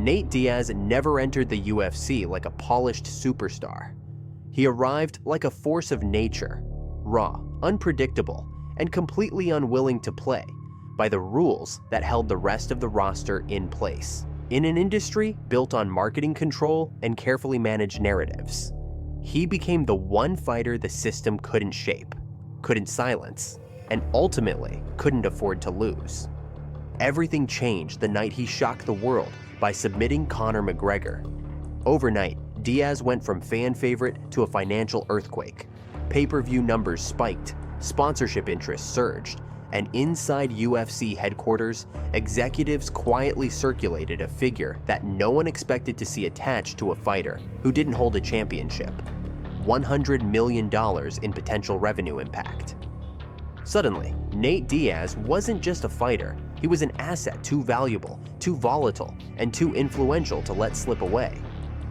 Nate Diaz never entered the UFC like a polished superstar. He arrived like a force of nature, raw, unpredictable, and completely unwilling to play by the rules that held the rest of the roster in place. In an industry built on marketing control and carefully managed narratives, he became the one fighter the system couldn't shape, couldn't silence, and ultimately couldn't afford to lose. Everything changed the night he shocked the world by submitting Conor McGregor. Overnight, Diaz went from fan favorite to a financial earthquake. Pay-per-view numbers spiked, sponsorship interests surged, and inside UFC headquarters, executives quietly circulated a figure that no one expected to see attached to a fighter who didn't hold a championship: $100 million in potential revenue impact. Suddenly, Nate Diaz wasn't just a fighter, he was an asset too valuable, too volatile, and too influential to let slip away.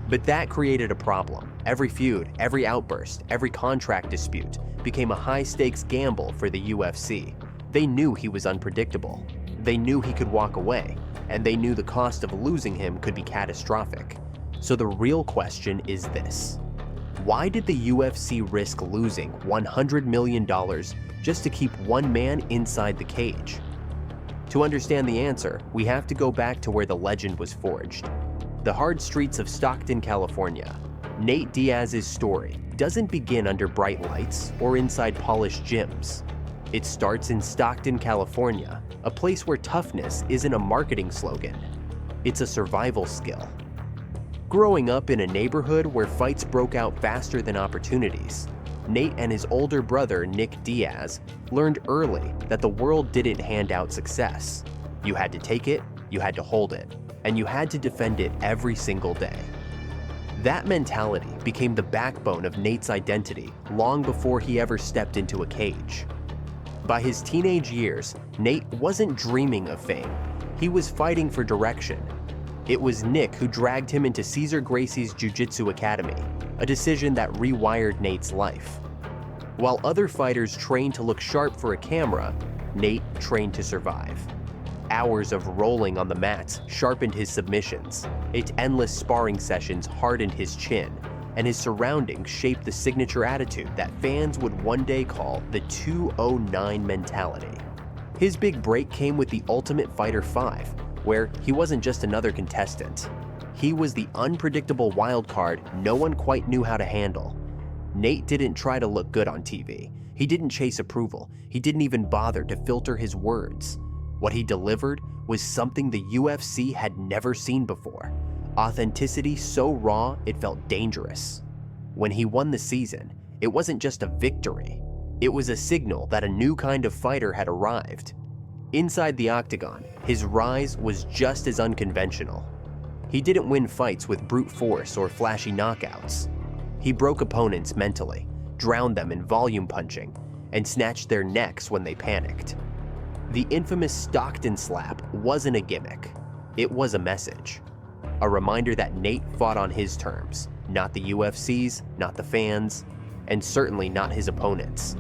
But that created a problem. Every feud, every outburst, every contract dispute became a high-stakes gamble for the UFC. They knew he was unpredictable. They knew he could walk away, and they knew the cost of losing him could be catastrophic. So the real question is this: why did the UFC risk losing $100 million just to keep one man inside the cage? To understand the answer, we have to go back to where the legend was forged: the hard streets of Stockton, California. Nate Diaz's story doesn't begin under bright lights or inside polished gyms. It starts in Stockton, California, a place where toughness isn't a marketing slogan. It's a survival skill. Growing up in a neighborhood where fights broke out faster than opportunities, Nate and his older brother, Nick Diaz, learned early that the world didn't hand out success. You had to take it, you had to hold it, and you had to defend it every single day. That mentality became the backbone of Nate's identity long before he ever stepped into a cage. By his teenage years, Nate wasn't dreaming of fame. He was fighting for direction. It was Nick who dragged him into Cesar Gracie's Jiu-Jitsu Academy, a decision that rewired Nate's life. While other fighters trained to look sharp for a camera, Nate trained to survive. Hours of rolling on the mats sharpened his submissions. Its endless sparring sessions hardened his chin, and his surroundings shaped the signature attitude that fans would one day call the 209 mentality. His big break came with the Ultimate Fighter 5, where he wasn't just another contestant. He was the unpredictable wild card no one quite knew how to handle. Nate didn't try to look good on TV. He didn't chase approval. He didn't even bother to filter his words. What he delivered was something the UFC had never seen before: authenticity so raw it felt dangerous. When he won the season, it wasn't just a victory. It was a signal that a new kind of fighter had arrived. Inside the octagon, his rise was just as unconventional. He didn't win fights with brute force or flashy knockouts. He broke opponents mentally, drowned them in volume punching, and snatched their necks when they panicked. The infamous Stockton slap wasn't a gimmick. It was a message. A reminder that Nate fought on his terms, not the UFC's, not the fans, and certainly not his opponents.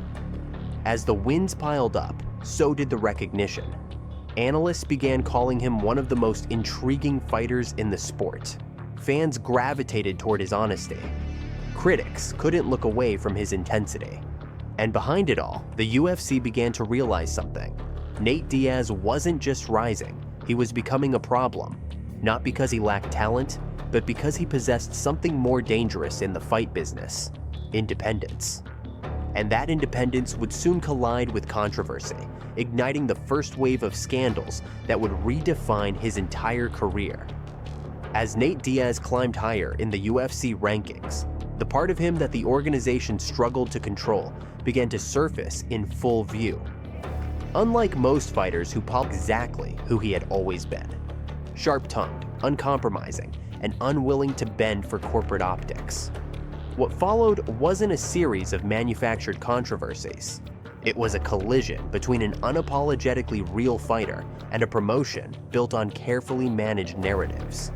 As the wins piled up, so did the recognition. Analysts began calling him one of the most intriguing fighters in the sport. Fans gravitated toward his honesty. Critics couldn't look away from his intensity. And behind it all, the UFC began to realize something. Nate Diaz wasn't just rising, he was becoming a problem. Not because he lacked talent, but because he possessed something more dangerous in the fight business: independence. And that independence would soon collide with controversy, igniting the first wave of scandals that would redefine his entire career. As Nate Diaz climbed higher in the UFC rankings, the part of him that the organization struggled to control began to surface in full view. Unlike most fighters who polished exactly who he had always been: sharp-tongued, uncompromising, and unwilling to bend for corporate optics. What followed wasn't a series of manufactured controversies. It was a collision between an unapologetically real fighter and a promotion built on carefully managed narratives.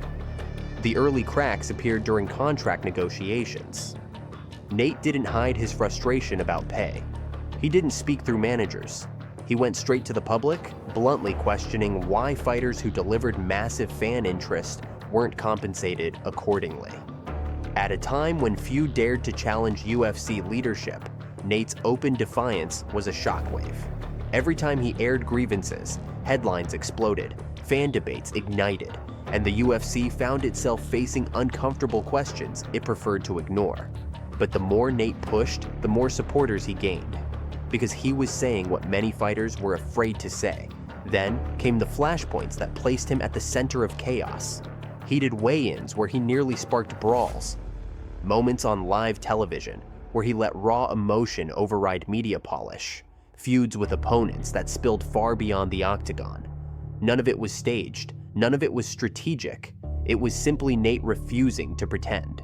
The early cracks appeared during contract negotiations. Nate didn't hide his frustration about pay. He didn't speak through managers. He went straight to the public, bluntly questioning why fighters who delivered massive fan interest weren't compensated accordingly. At a time when few dared to challenge UFC leadership, Nate's open defiance was a shockwave. Every time he aired grievances, headlines exploded, fan debates ignited, and the UFC found itself facing uncomfortable questions it preferred to ignore. But the more Nate pushed, the more supporters he gained, because he was saying what many fighters were afraid to say. Then came the flashpoints that placed him at the center of chaos. Heated weigh-ins where he nearly sparked brawls. Moments on live television where he let raw emotion override media polish. Feuds with opponents that spilled far beyond the octagon. None of it was staged. None of it was strategic. It was simply Nate refusing to pretend.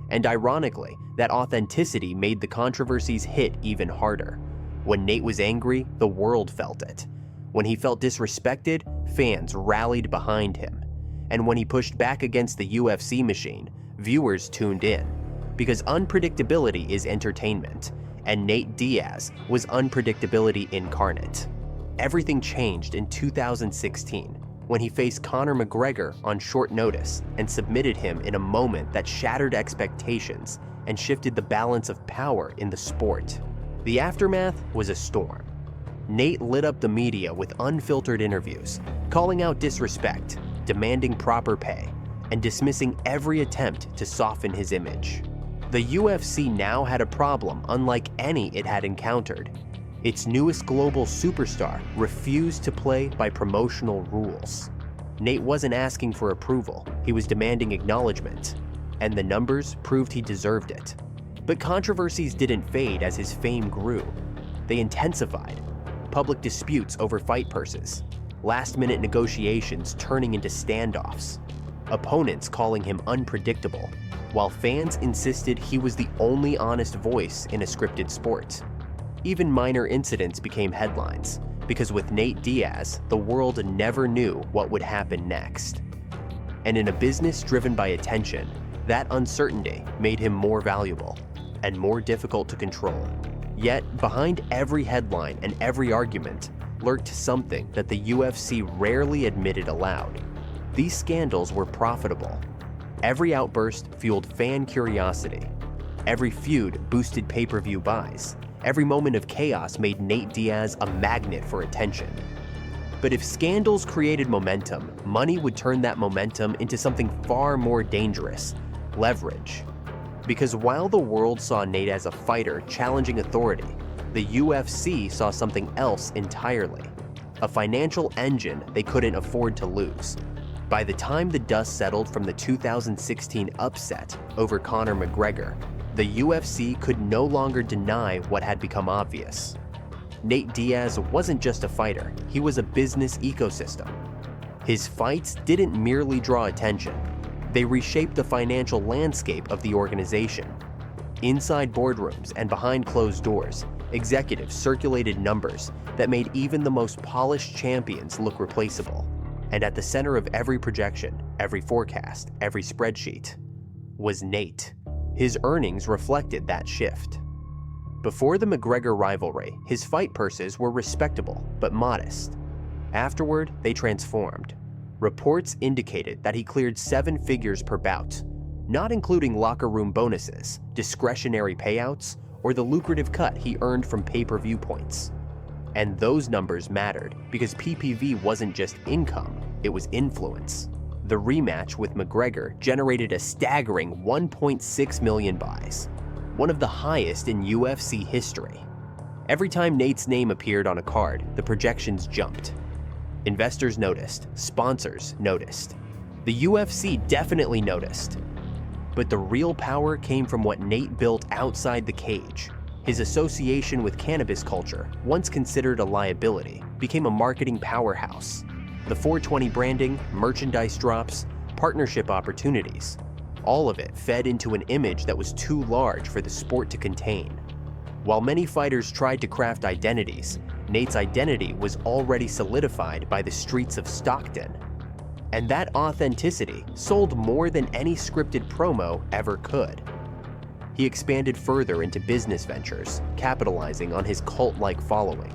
And ironically, that authenticity made the controversies hit even harder. When Nate was angry, the world felt it. When he felt disrespected, fans rallied behind him. And when he pushed back against the UFC machine, viewers tuned in. Because unpredictability is entertainment, and Nate Diaz was unpredictability incarnate. Everything changed in 2016 when he faced Conor McGregor on short notice and submitted him in a moment that shattered expectations and shifted the balance of power in the sport. The aftermath was a storm. Nate lit up the media with unfiltered interviews, calling out disrespect, demanding proper pay, and dismissing every attempt to soften his image. The UFC now had a problem unlike any it had encountered. Its newest global superstar refused to play by promotional rules. Nate wasn't asking for approval, he was demanding acknowledgement, and the numbers proved he deserved it. But controversies didn't fade as his fame grew. They intensified. Public disputes over fight purses, last-minute negotiations turning into standoffs, opponents calling him unpredictable, while fans insisted he was the only honest voice in a scripted sport. Even minor incidents became headlines, because with Nate Diaz, the world never knew what would happen next. And in a business driven by attention, that uncertainty made him more valuable and more difficult to control. Yet, behind every headline and every argument lurked something that the UFC rarely admitted aloud. These scandals were profitable. Every outburst fueled fan curiosity. Every feud boosted pay-per-view buys. Every moment of chaos made Nate Diaz a magnet for attention. But if scandals created momentum, money would turn that momentum into something far more dangerous: leverage. Because while the world saw Nate as a fighter challenging authority, the UFC saw something else entirely: a financial engine they couldn't afford to lose. By the time the dust settled from the 2016 upset over Conor McGregor, the UFC could no longer deny what had become obvious. Nate Diaz wasn't just a fighter, he was a business ecosystem. His fights didn't merely draw attention, they reshaped the financial landscape of the organization. Inside boardrooms and behind closed doors, executives circulated numbers that made even the most polished champions look replaceable. And at the center of every projection, every forecast, every spreadsheet, was Nate. His earnings reflected that shift. Before the McGregor rivalry, his fight purses were respectable but modest. Afterward, they transformed. Reports indicated that he cleared 7 figures per bout, not including locker room bonuses, discretionary payouts, or the lucrative cut he earned from pay-per-view points. And those numbers mattered because PPV wasn't just income, it was influence. The rematch with McGregor generated a staggering 1.6 million buys, one of the highest in UFC history. Every time Nate's name appeared on a card, the projections jumped. Investors noticed, sponsors noticed. The UFC definitely noticed. But the real power came from what Nate built outside the cage. His association with cannabis culture, once considered a liability, became a marketing powerhouse. The 420 branding, merchandise drops, partnership opportunities, all of it fed into an image that was too large for the sport to contain. While many fighters tried to craft identities, Nate's identity was already solidified by the streets of Stockton. And that authenticity sold more than any scripted promo ever could. He expanded further into business ventures, capitalizing on his cult-like following.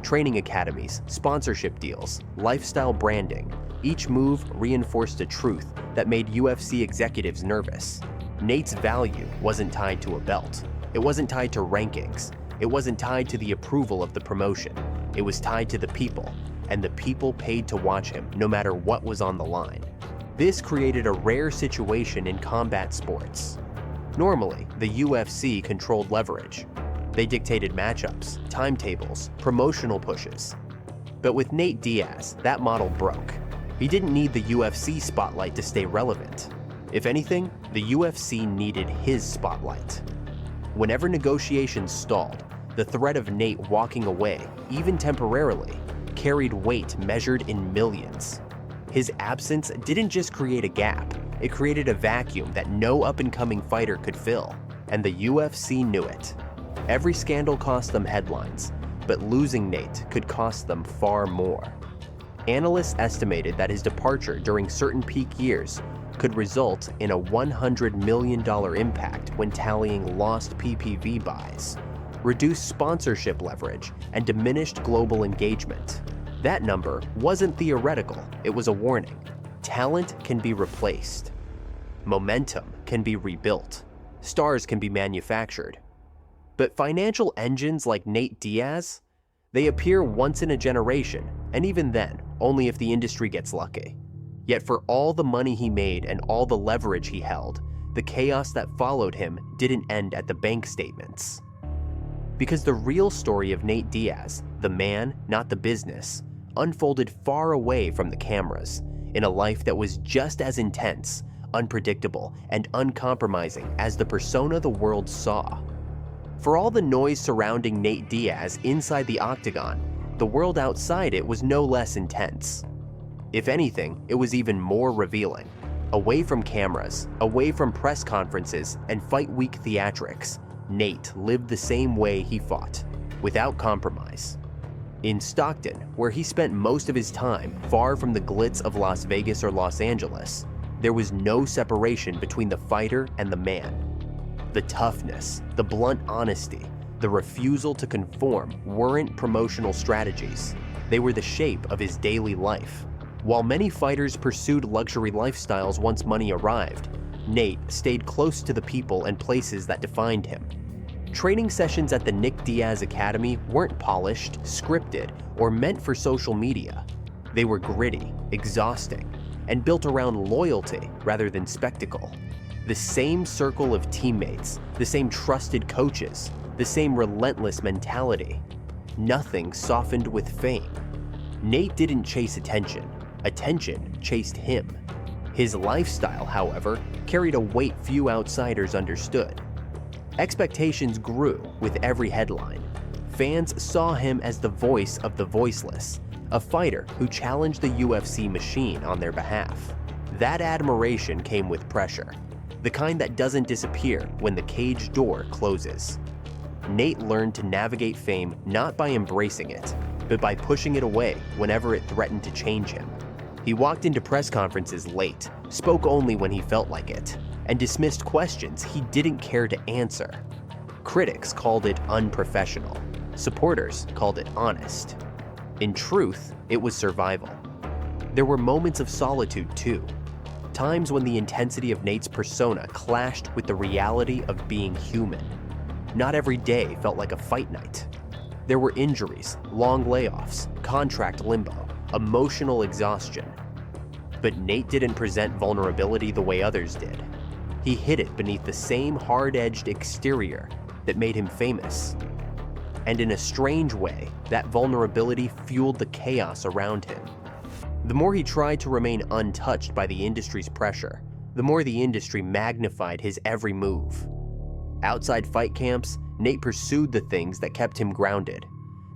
Training academies, sponsorship deals, lifestyle branding, Each move reinforced a truth that made UFC executives nervous. Nate's value wasn't tied to a belt. It wasn't tied to rankings. It wasn't tied to the approval of the promotion. It was tied to the people, and the people paid to watch him no matter what was on the line. This created a rare situation in combat sports. Normally, the UFC controlled leverage. They dictated matchups, timetables, promotional pushes. But with Nate Diaz, that model broke. He didn't need the UFC spotlight to stay relevant. If anything, the UFC needed his spotlight. Whenever negotiations stalled, the threat of Nate walking away, even temporarily, carried weight measured in millions. His absence didn't just create a gap, it created a vacuum that no up-and-coming fighter could fill, and the UFC knew it. Every scandal cost them headlines, but losing Nate could cost them far more. Analysts estimated that his departure during certain peak years could result in a $100 million impact when tallying lost PPV buys, reduced sponsorship leverage, and diminished global engagement. That number wasn't theoretical, it was a warning. Talent can be replaced. Momentum can be rebuilt. Stars can be manufactured. But financial engines like Nate Diaz, they appear once in a generation, and even then, only if the industry gets lucky. Yet for all the money he made and all the leverage he held, the chaos that followed him didn't end at the bank statements. Because the real story of Nate Diaz, the man, not the business, unfolded far away from the cameras, in a life that was just as intense, unpredictable, and uncompromising as the persona the world saw. For all the noise surrounding Nate Diaz inside the octagon, the world outside it was no less intense. If anything, it was even more revealing. Away from cameras, away from press conferences and fight week theatrics, Nate lived the same way he fought, without compromise. In Stockton, where he spent most of his time far from the glitz of Las Vegas or Los Angeles, there was no separation between the fighter and the man. The toughness, the blunt honesty, the refusal to conform weren't promotional strategies. They were the shape of his daily life. While many fighters pursued luxury lifestyles once money arrived, Nate stayed close to the people and places that defined him. Training sessions at the Nate Diaz Academy weren't polished, scripted, or meant for social media. They were gritty, exhausting, and built around loyalty rather than spectacle. The same circle of teammates, the same trusted coaches, the same relentless mentality. Nothing softened with fame. Nate didn't chase attention. Attention chased him. His lifestyle, however, carried a weight few outsiders understood. Expectations grew with every headline. Fans saw him as the voice of the voiceless, a fighter who challenged the UFC machine on their behalf. That admiration came with pressure, the kind that doesn't disappear when the cage door closes. Nate learned to navigate fame not by embracing it, but by pushing it away whenever it threatened to change him. He walked into press conferences late, spoke only when he felt like it, and dismissed questions he didn't care to answer. Critics called it unprofessional. Supporters called it honest. In truth, it was survival. There were moments of solitude too. Times when the intensity of Nate's persona clashed with the reality of being human. Not every day felt like a fight night. There were injuries, long layoffs, contract limbo, emotional exhaustion. But Nate didn't present vulnerability the way others did. He hid it beneath the same hard-edged exterior that made him famous. And in a strange way, that vulnerability fueled the chaos around him. The more he tried to remain untouched by the industry's pressure, the more the industry magnified his every move. Outside fight camps, Nate pursued the things that kept him grounded.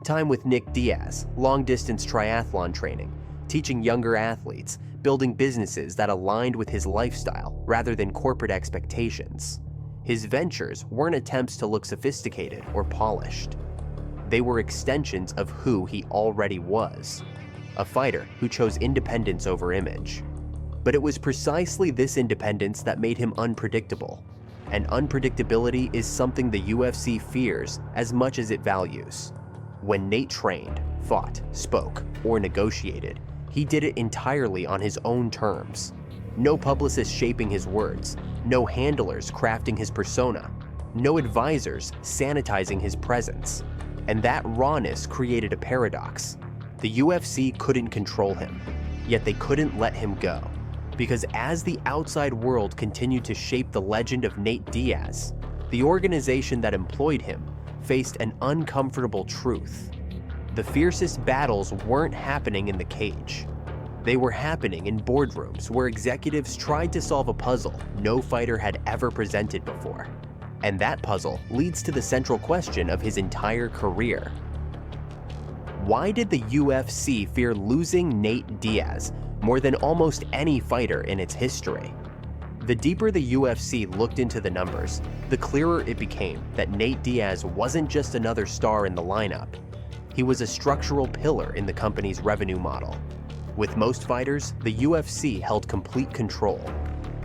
Time with Nate Diaz, long-distance triathlon training, teaching younger athletes, building businesses that aligned with his lifestyle rather than corporate expectations. His ventures weren't attempts to look sophisticated or polished. They were extensions of who he already was, a fighter who chose independence over image. But it was precisely this independence that made him unpredictable, and unpredictability is something the UFC fears as much as it values. When Nate trained, fought, spoke, or negotiated, he did it entirely on his own terms. No publicist shaping his words, no handlers crafting his persona, no advisors sanitizing his presence. And that rawness created a paradox. The UFC couldn't control him, yet they couldn't let him go. Because as the outside world continued to shape the legend of Nate Diaz, the organization that employed him faced an uncomfortable truth. The fiercest battles weren't happening in the cage. They were happening in boardrooms where executives tried to solve a puzzle no fighter had ever presented before. And that puzzle leads to the central question of his entire career. Why did the UFC fear losing Nate Diaz more than almost any fighter in its history? The deeper the UFC looked into the numbers, the clearer it became that Nate Diaz wasn't just another star in the lineup. He was a structural pillar in the company's revenue model. With most fighters, the UFC held complete control.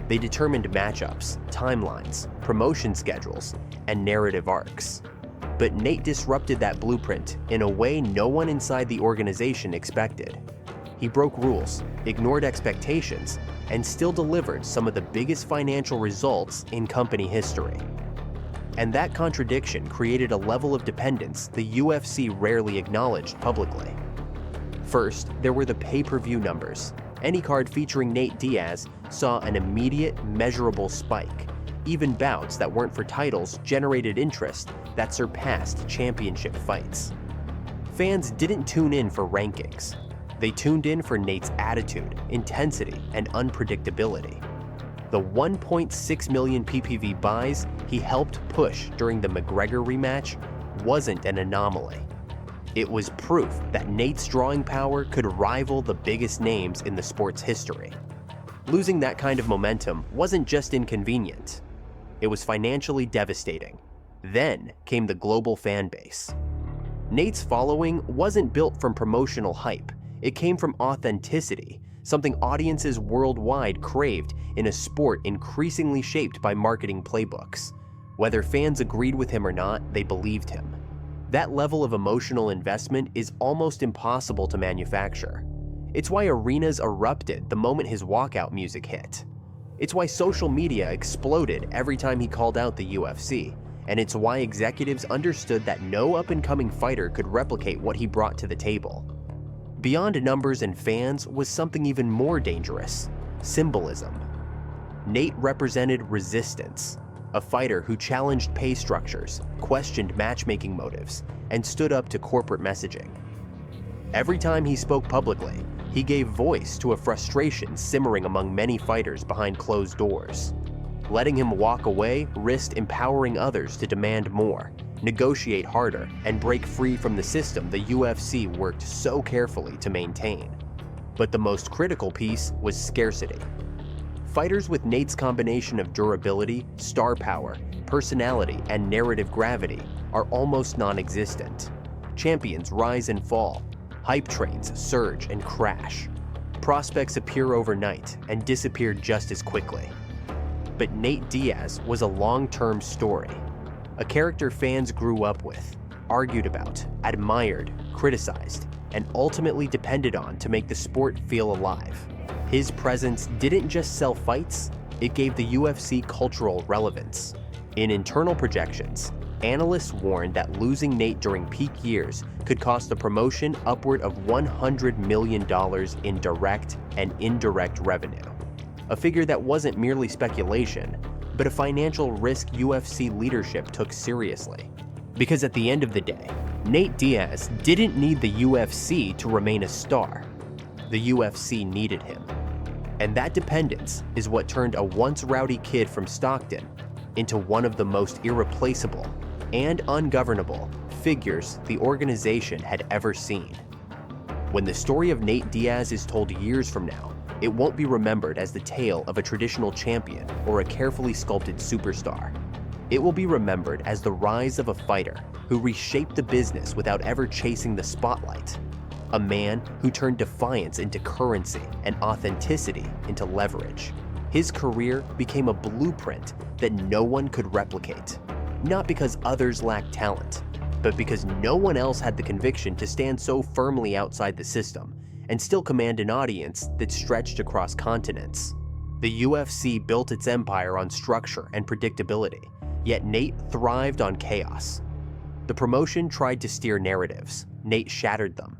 They determined matchups, timelines, promotion schedules, and narrative arcs. But Nate disrupted that blueprint in a way no one inside the organization expected. He broke rules, ignored expectations, and still delivered some of the biggest financial results in company history. And that contradiction created a level of dependence the UFC rarely acknowledged publicly. First, there were the pay-per-view numbers. Any card featuring Nate Diaz saw an immediate, measurable spike. Even bouts that weren't for titles generated interest that surpassed championship fights. Fans didn't tune in for rankings. They tuned in for Nate's attitude, intensity, and unpredictability. The 1.6 million PPV buys he helped push during the McGregor rematch wasn't an anomaly. It was proof that Nate's drawing power could rival the biggest names in the sport's history. Losing that kind of momentum wasn't just inconvenient. It was financially devastating. Then came the global fan base. Nate's following wasn't built from promotional hype. It came from authenticity, something audiences worldwide craved in a sport increasingly shaped by marketing playbooks. Whether fans agreed with him or not, they believed him. That level of emotional investment is almost impossible to manufacture. It's why arenas erupted the moment his walkout music hit. It's why social media exploded every time he called out the UFC, and it's why executives understood that no up-and-coming fighter could replicate what he brought to the table. Beyond numbers and fans was something even more dangerous: symbolism. Nate represented resistance. A fighter who challenged pay structures, questioned matchmaking motives, and stood up to corporate messaging. Every time he spoke publicly, he gave voice to a frustration simmering among many fighters behind closed doors. Letting him walk away risked empowering others to demand more, negotiate harder, and break free from the system the UFC worked so carefully to maintain. But the most critical piece was scarcity. Fighters with Nate's combination of durability, star power, personality, and narrative gravity are almost non-existent. Champions rise and fall. Hype trains surge and crash. Prospects appear overnight and disappear just as quickly. But Nate Diaz was a long-term story. A character fans grew up with, argued about, admired, criticized, and ultimately depended on to make the sport feel alive. His presence didn't just sell fights, it gave the UFC cultural relevance. In internal projections, analysts warned that losing Nate during peak years could cost the promotion upward of $100 million in direct and indirect revenue. A figure that wasn't merely speculation, but a financial risk UFC leadership took seriously. Because at the end of the day, Nate Diaz didn't need the UFC to remain a star. The UFC needed him. And that dependence is what turned a once rowdy kid from Stockton into one of the most irreplaceable and ungovernable figures the organization had ever seen. When the story of Nate Diaz is told years from now, it won't be remembered as the tale of a traditional champion or a carefully sculpted superstar. It will be remembered as the rise of a fighter who reshaped the business without ever chasing the spotlight. A man who turned defiance into currency and authenticity into leverage. His career became a blueprint that no one could replicate. Not because others lacked talent, but because no one else had the conviction to stand so firmly outside the system and still command an audience that stretched across continents. The UFC built its empire on structure and predictability, yet Nate thrived on chaos. The promotion tried to steer narratives. Nate shattered them.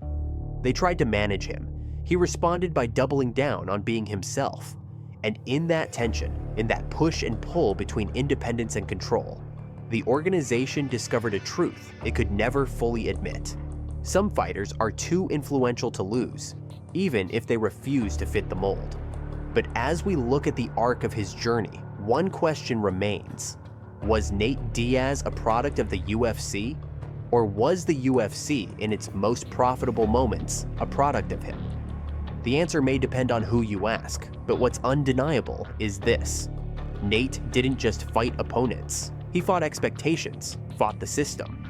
They tried to manage him. He responded by doubling down on being himself. And in that tension, in that push and pull between independence and control, the organization discovered a truth it could never fully admit. Some fighters are too influential to lose, even if they refuse to fit the mold. But as we look at the arc of his journey, one question remains. Was Nate Diaz a product of the UFC? Or was the UFC, in its most profitable moments, a product of him? The answer may depend on who you ask, but what's undeniable is this. Nate didn't just fight opponents. He fought expectations, fought the system,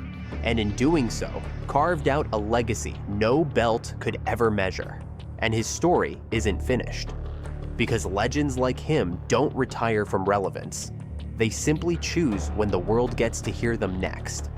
and in doing so, carved out a legacy no belt could ever measure. And his story isn't finished. Because legends like him don't retire from relevance. They simply choose when the world gets to hear them next.